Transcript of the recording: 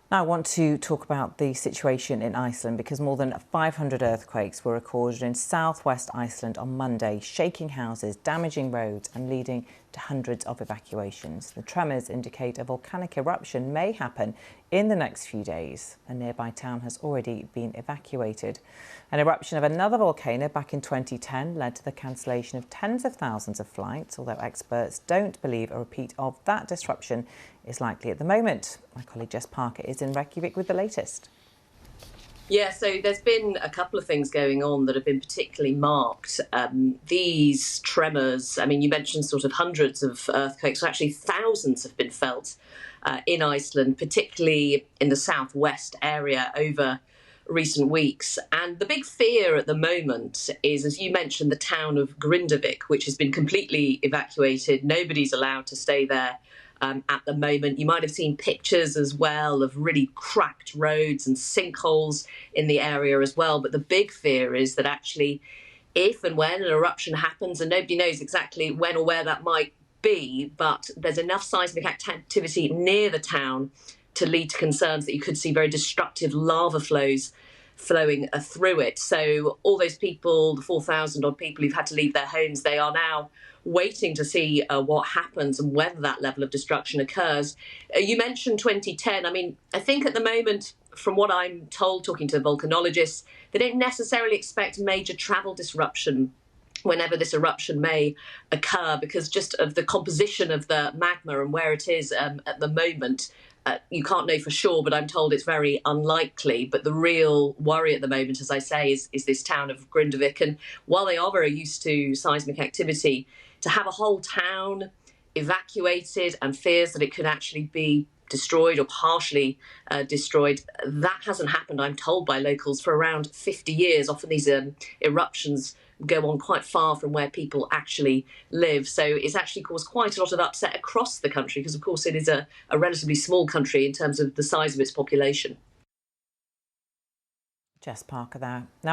Now I want to talk about the situation in Iceland because more than 500 earthquakes were recorded in southwest Iceland on Monday, shaking houses, damaging roads and leading to hundreds of evacuations. The tremors indicate a volcanic eruption may happen in the next few days. A nearby town has already been evacuated. An eruption of another volcano back in 2010 led to the cancellation of tens of thousands of flights, although experts don't believe a repeat of that disruption is likely at the moment. My colleague Jess Parker is in Reykjavik with the latest. Yeah, so there's been a couple of things going on that have been particularly marked. These tremors, I mean, you mentioned sort of hundreds of earthquakes, so actually thousands have been felt in Iceland, particularly in the southwest area over recent weeks. And the big fear at the moment is, as you mentioned, the town of Grindavik, which has been completely evacuated. Nobody's allowed to stay there at the moment. You might have seen pictures as well of really cracked roads and sinkholes in the area as well. But the big fear is that actually, if and when an eruption happens, and nobody knows exactly when or where that might be, but there's enough seismic activity near the town to lead to concerns that you could see very destructive lava flows flowing through it. So all those people, the 4,000 odd people who've had to leave their homes, they are now waiting to see what happens and whether that level of destruction occurs. You mentioned 2010. I mean, I think at the moment, from what I'm told, talking to volcanologists, they don't necessarily expect major travel disruption whenever this eruption may occur, because just of the composition of the magma and where it is at the moment. You can't know for sure, but I'm told it's very unlikely. But the real worry at the moment, as I say, is this town of Grindavik. And while they are very used to seismic activity, to have a whole town evacuated and fears that it could actually be destroyed or partially destroyed, that hasn't happened, I'm told by locals, for around 50 years. Often these eruptions go on quite far from where people actually live. So it's actually caused quite a lot of upset across the country because, of course, it is a relatively small country in terms of the size of its population. Jess Parker there. Now